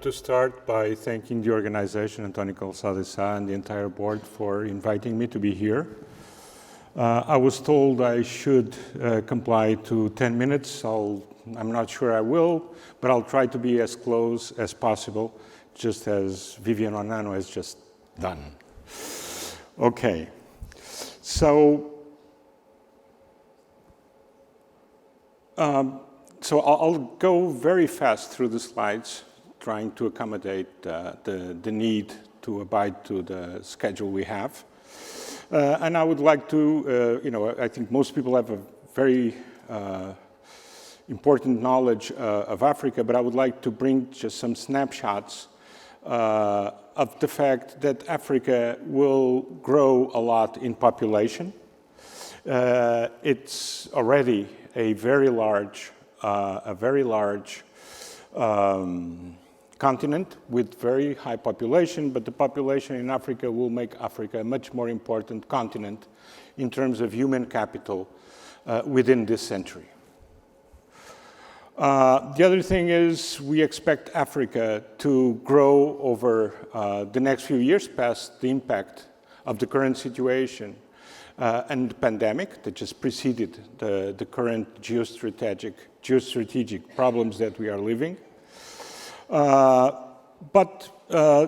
to start by thanking the organization, António and the entire board for inviting me to be here. I was told I should comply to 10 minutes. I'm not sure I will, but I'll try to be as close as possible, just as Vivian Onano has just done. Okay, so I'll go very fast through the slides, trying to accommodate the need to abide to the schedule we have. And I would like to, I think most people have a very important knowledge of Africa, but I would like to bring just some snapshots of the fact that Africa will grow a lot in population. It's already a very large continent with very high population, but the population in Africa will make Africa a much more important continent in terms of human capital within this century. The other thing is we expect Africa to grow over the next few years past the impact of the current situation and the pandemic that just preceded the current geostrategic problems that we are living. But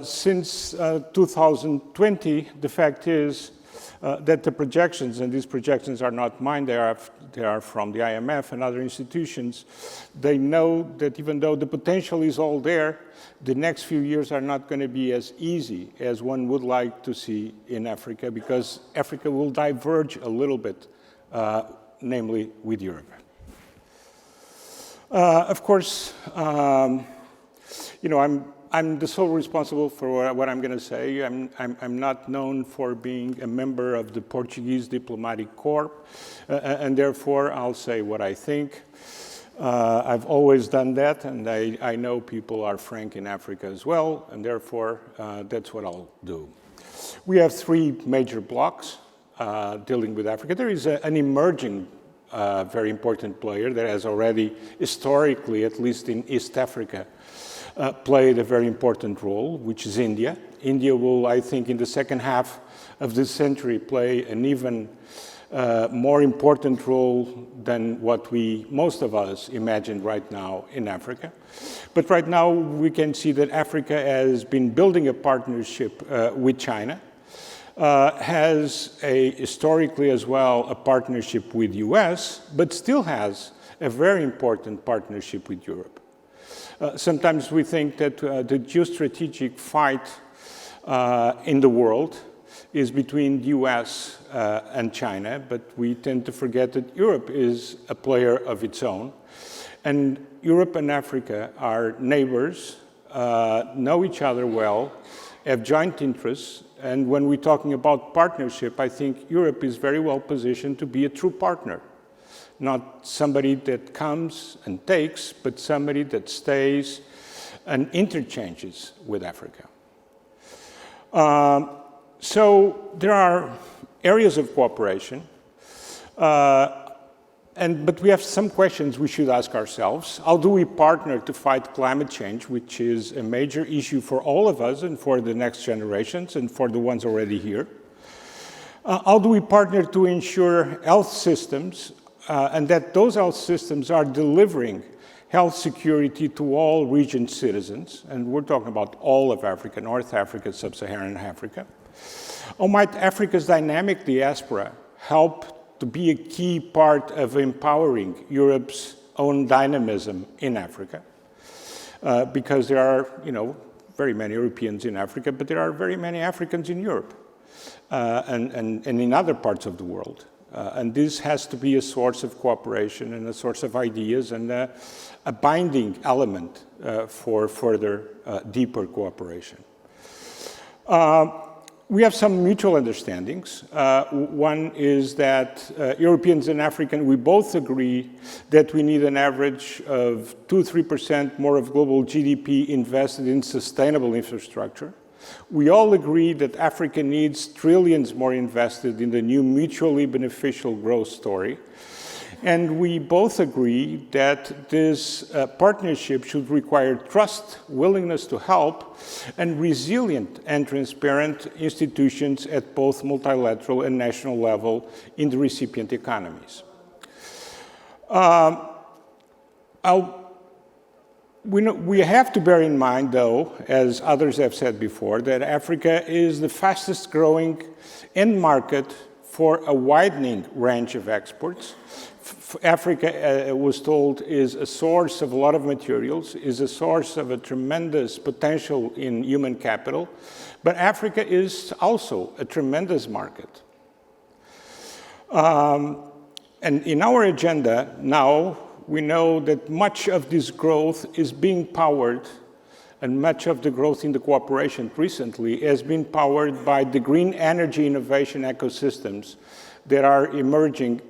since 2020, the fact is that the projections, and these projections are not mine, they are from the IMF and other institutions, they know that even though the potential is all there, the next few years are not going to be as easy as one would like to see in Africa, because Africa will diverge a little bit, namely with Europe. Of course, I'm the sole responsible for what I'm going to say. I'm not known for being a member of the Portuguese Diplomatic Corps, and therefore I'll say what I think. I've always done that, and I know people are frank in Africa as well, and therefore that's what I'll do. We have three major blocks dealing with Africa. There is an emerging very important player that has already historically, at least in East Africa, played a very important role, which is India. India will, I think, in the second half of this century play an even more important role than what most of us imagine right now in Africa. But right now we can see that Africa has been building a partnership with China, has historically as well a partnership with US, but still has a very important partnership with Europe. Sometimes we think that the geostrategic fight in the world is between the US and China, but we tend to forget that Europe is a player of its own. And Europe and Africa are neighbors, know each other well, have joint interests, and when we're talking about partnership, I think Europe is very well positioned to be a true partner. Not somebody that comes and takes, but somebody that stays and interchanges with Africa. So there are areas of cooperation, but we have some questions we should ask ourselves. How do we partner to fight climate change, which is a major issue for all of us and for the next generations and for the ones already here? How do we partner to ensure health systems and that those health systems are delivering health security to all region citizens? And we're talking about all of Africa, North Africa, Sub-Saharan Africa. Or might Africa's dynamic diaspora help to be a key part of empowering Europe's own dynamism in Africa? Because there are, very many Europeans in Africa, but there are very many Africans in Europe and in other parts of the world. And this has to be a source of cooperation and a source of ideas and a binding element for further deeper cooperation. We have some mutual understandings. One is that Europeans and Africans, we both agree that we need an average of 2-3% more of global GDP invested in sustainable infrastructure. We all agree that Africa needs trillions more invested in the new mutually beneficial growth story. And we both agree that this partnership should require trust, willingness to help, and resilient and transparent institutions at both multilateral and national level in the recipient economies. We have to bear in mind, though, as others have said before, that Africa is the fastest growing end market for a widening range of exports. Africa, was told, is a source of a lot of materials, is a source of a tremendous potential in human capital, but Africa is also a tremendous market. And in our agenda now, we know that much of this growth is being powered, and much of the growth in the cooperation recently has been powered by the green energy innovation ecosystems that are emerging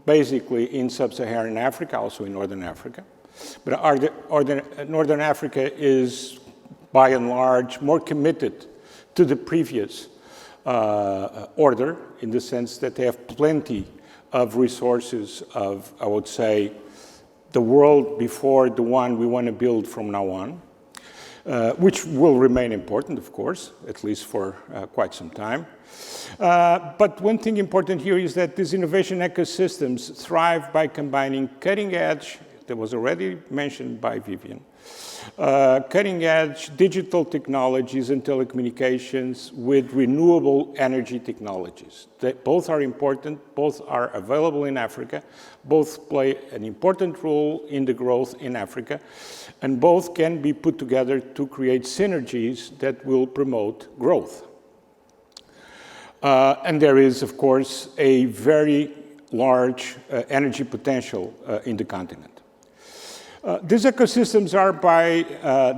basically in sub-Saharan Africa, also in Northern Africa. But Northern Africa is, by and large, more committed to the previous order, in the sense that they have plenty of resources of, I would say, the world before the one we want to build from now on, which will remain important, of course, at least for quite some time. But one thing important here is that these innovation ecosystems thrive by combining cutting edge, that was already mentioned by Vivian, cutting edge digital technologies and telecommunications with renewable energy technologies. Both are important, both are available in Africa, both play an important role in the growth in Africa, and both can be put together to create synergies that will promote growth. And there is, of course, a very large energy potential in the continent. These ecosystems are, by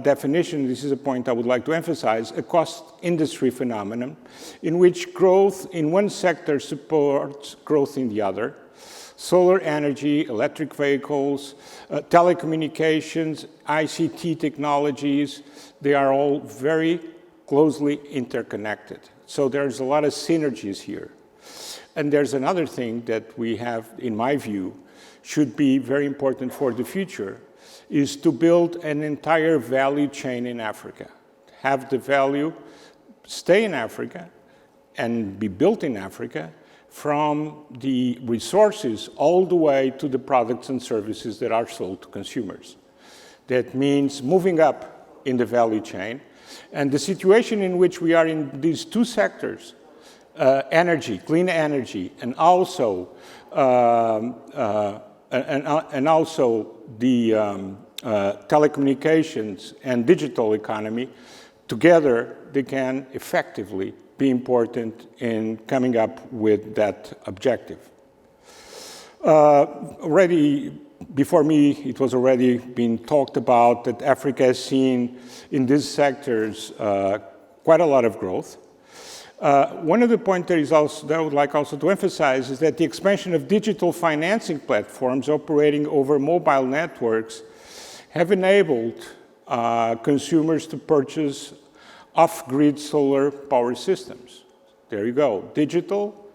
definition, this is a point I would like to emphasize, a cross-industry phenomenon in which growth in one sector supports growth in the other. Solar energy, electric vehicles, telecommunications, ICT technologies, they are all very closely interconnected. So there's a lot of synergies here. And there's another thing that we have, in my view, should be very important for the future, is to build an entire value chain in Africa. Have the value stay in Africa and be built in Africa, from the resources all the way to the products and services that are sold to consumers. That means moving up in the value chain. And the situation in which we are in these two sectors, energy, clean energy, and also the telecommunications and digital economy, together they can effectively be important in coming up with that objective. Already before me, it was already been talked about that Africa has seen in these sectors quite a lot of growth. One of the points that I would like also to emphasize is that the expansion of digital financing platforms operating over mobile networks have enabled consumers to purchase off-grid solar power systems. There you go, digital,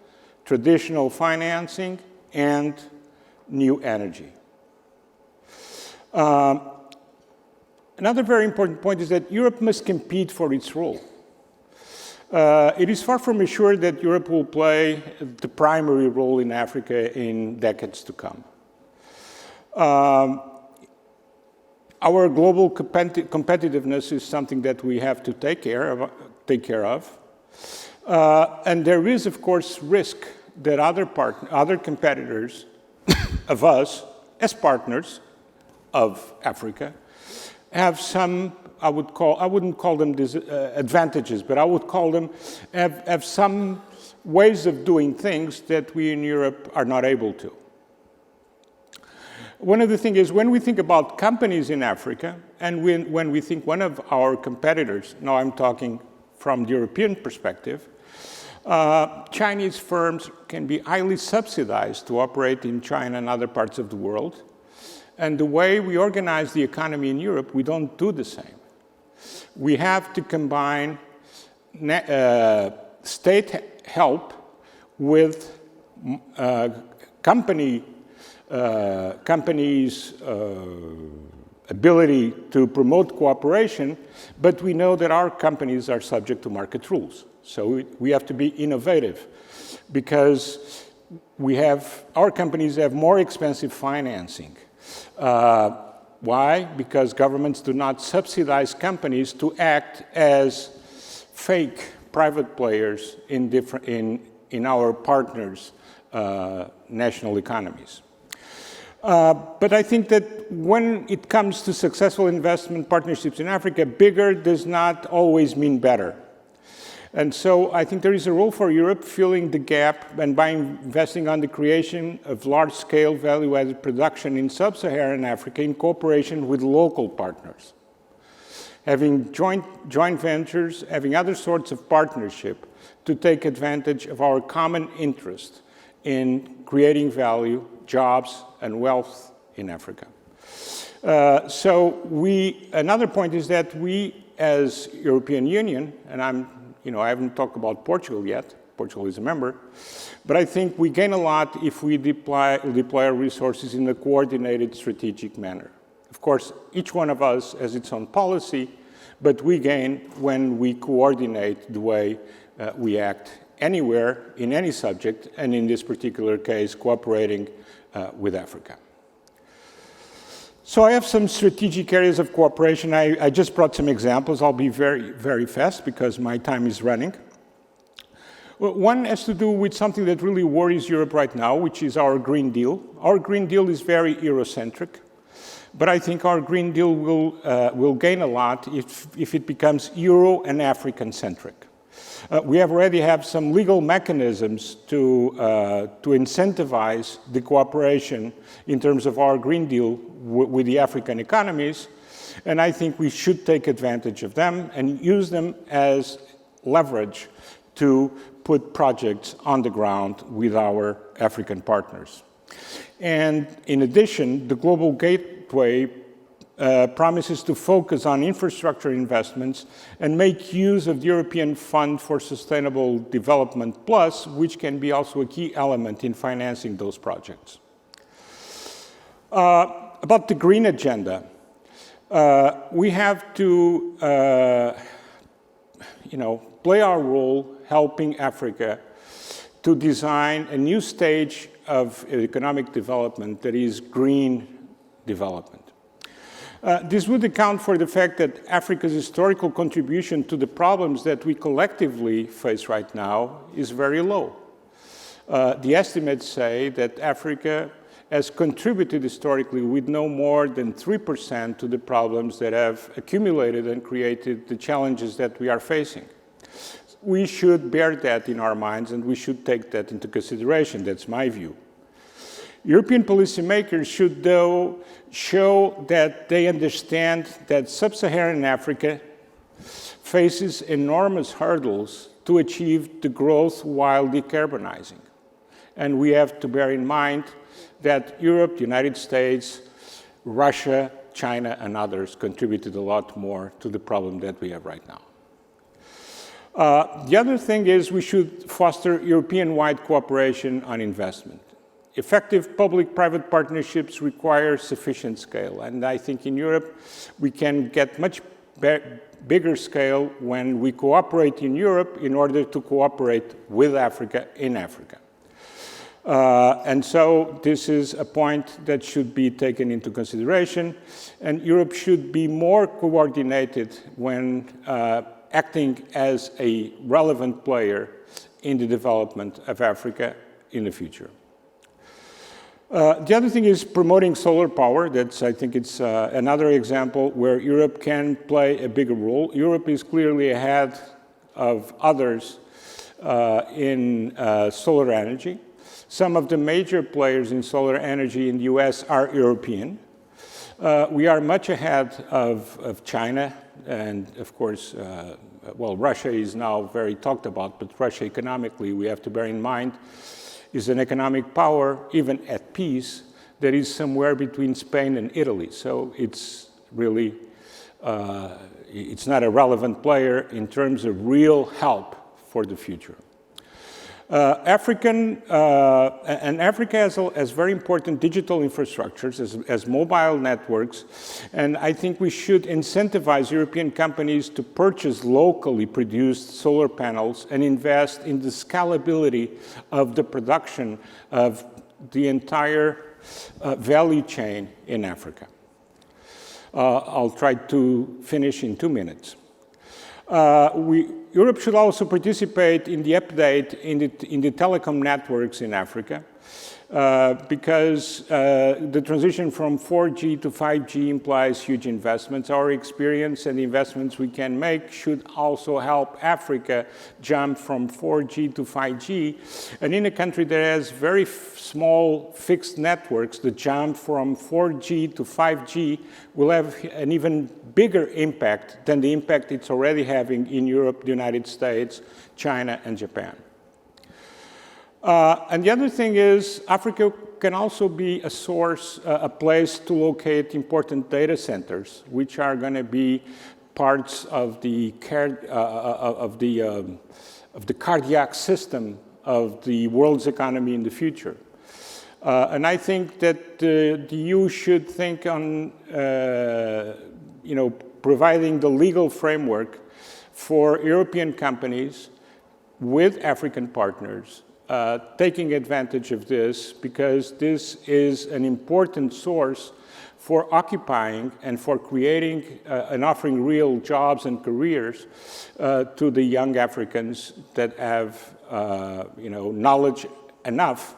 traditional financing, and new energy. Another very important point is that Europe must compete for its role. It is far from assured that Europe will play the primary role in Africa in decades to come. Our global competitiveness is something that we have to take care of. And there is, of course, risk that other competitors of us, as partners of Africa, have some, I wouldn't call them advantages, but I would call them, have some ways of doing things that we in Europe are not able to. One of the things is, when we think about companies in Africa, and when we think one of our competitors, now I'm talking from the European perspective, Chinese firms can be highly subsidized to operate in China and other parts of the world. And the way we organize the economy in Europe, we don't do the same. We have to combine state help with company companies' ability to promote cooperation, but we know that our companies are subject to market rules. So we have to be innovative because our companies have more expensive financing. Why? Because governments do not subsidize companies to act as fake private players in our partners' national economies. But I think that when it comes to successful investment partnerships in Africa, bigger does not always mean better. And so I think there is a role for Europe filling the gap and by investing on the creation of large-scale value-added production in sub-Saharan Africa in cooperation with local partners. Having joint ventures, having other sorts of partnership to take advantage of our common interest in creating value, jobs, and wealth in Africa. Another point is that we, as European Union, and I haven't talked about Portugal yet. Portugal is a member. But I think we gain a lot if we deploy our resources in a coordinated strategic manner. Of course, each one of us has its own policy, but we gain when we coordinate the way we act anywhere, in any subject, and in this particular case, cooperating with Africa. So I have some strategic areas of cooperation. I just brought some examples. I'll be very, very fast because my time is running. One has to do with something that really worries Europe right now, which is our Green Deal. Our Green Deal is very Eurocentric, but I think our Green Deal will gain a lot if it becomes Euro and African-centric. We already have some legal mechanisms to incentivize the cooperation in terms of our Green Deal with the African economies, and I think we should take advantage of them and use them as leverage to put projects on the ground with our African partners. And in addition, the Global Gateway promises to focus on infrastructure investments and make use of the European Fund for Sustainable Development Plus, which can be also a key element in financing those projects. About the green agenda, we have to play our role helping Africa to design a new stage of economic development that is green development. This would account for the fact that Africa's historical contribution to the problems that we collectively face right now is very low. The estimates say that Africa has contributed historically with no more than 3% to the problems that have accumulated and created the challenges that we are facing. We should bear that in our minds and we should take that into consideration. That's my view. European policymakers should, though, show that they understand that sub-Saharan Africa faces enormous hurdles to achieve the growth while decarbonizing. And we have to bear in mind that Europe, the United States, Russia, China, and others contributed a lot more to the problem that we have right now. The other thing is we should foster European-wide cooperation on investment. Effective public-private partnerships require sufficient scale, and I think in Europe we can get much bigger scale when we cooperate in Europe in order to cooperate with Africa in Africa. And so this is a point that should be taken into consideration, and Europe should be more coordinated when acting as a relevant player in the development of Africa in the future. The other thing is promoting solar power. I think it's another example where Europe can play a bigger role. Europe is clearly ahead of others in solar energy. Some of the major players in solar energy in the US are European. We are much ahead of China, and of course, Russia is now very talked about, but Russia economically, we have to bear in mind, is an economic power, even at peace, that is somewhere between Spain and Italy. So it's really, it's not a relevant player in terms of real help for the future. Africa has very important digital infrastructures as mobile networks, and I think we should incentivize European companies to purchase locally produced solar panels and invest in the scalability of the production of the entire value chain in Africa. I'll try to finish in 2 minutes. Europe should also participate in the update in the telecom networks in Africa, because the transition from 4G to 5G implies huge investments. Our experience and the investments we can make should also help Africa jump from 4G to 5G. And in a country that has very small fixed networks, the jump from 4G to 5G will have an even bigger impact than the impact it's already having in Europe, the United States, China, and Japan. And the other thing is, Africa can also be a source, a place to locate important data centers, which are going to be parts of the cardiac system of the world's economy in the future. And I think that the EU should think on, providing the legal framework for European companies with African partners, taking advantage of this, because this is an important source for occupying and for creating and offering real jobs and careers to the young Africans that have knowledge enough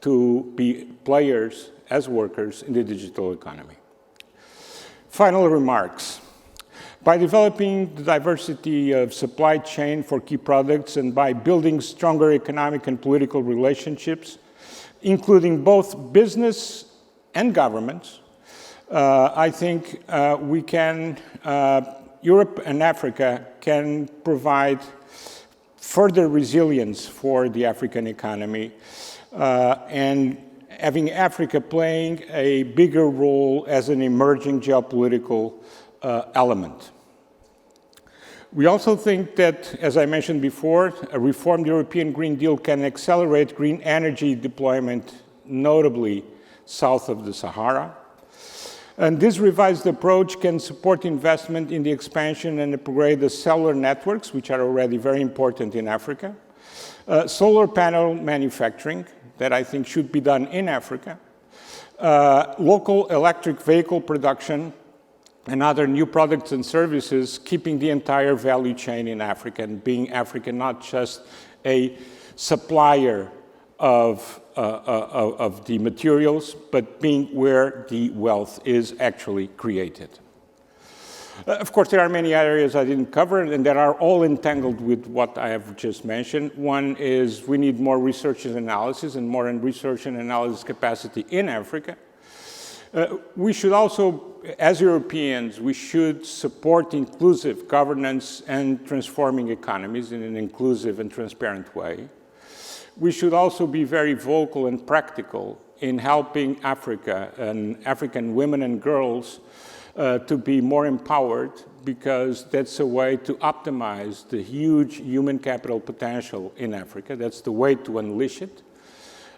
to be players as workers in the digital economy. Final remarks. By developing the diversity of supply chain for key products and by building stronger economic and political relationships, including both business and governments, I think Europe and Africa can provide further resilience for the African economy, and having Africa playing a bigger role as an emerging geopolitical element. We also think that, as I mentioned before, a reformed European Green Deal can accelerate green energy deployment, notably south of the Sahara. And this revised approach can support investment in the expansion and upgrade the cellular networks, which are already very important in Africa. Solar panel manufacturing, that I think should be done in Africa. Local electric vehicle production, and other new products and services, keeping the entire value chain in Africa and being Africa not just a supplier of the materials, but being where the wealth is actually created. Of course, there are many areas I didn't cover, and that are all entangled with what I have just mentioned. One is we need more research and analysis and more research and analysis capacity in Africa. We should also, as Europeans, we should support inclusive governance and transforming economies in an inclusive and transparent way. We should also be very vocal and practical in helping Africa and African women and girls to be more empowered, because that's a way to optimize the huge human capital potential in Africa. That's the way to unleash it.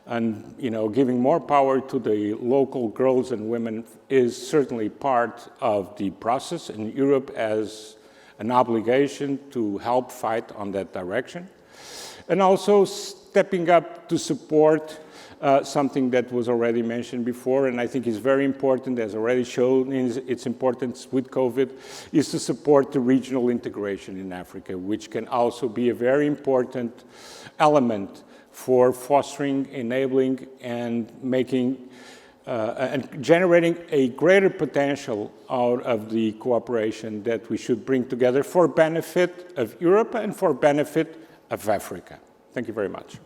And giving more power to the local girls and women is certainly part of the process, and Europe has an obligation to help fight on that direction. And also stepping up to support something that was already mentioned before, and I think is very important, as already shown in its importance with COVID, is to support the regional integration in Africa, which can also be a very important element for fostering, enabling, and making and generating a greater potential out of the cooperation that we should bring together for benefit of Europe and for benefit of Africa. Thank you very much.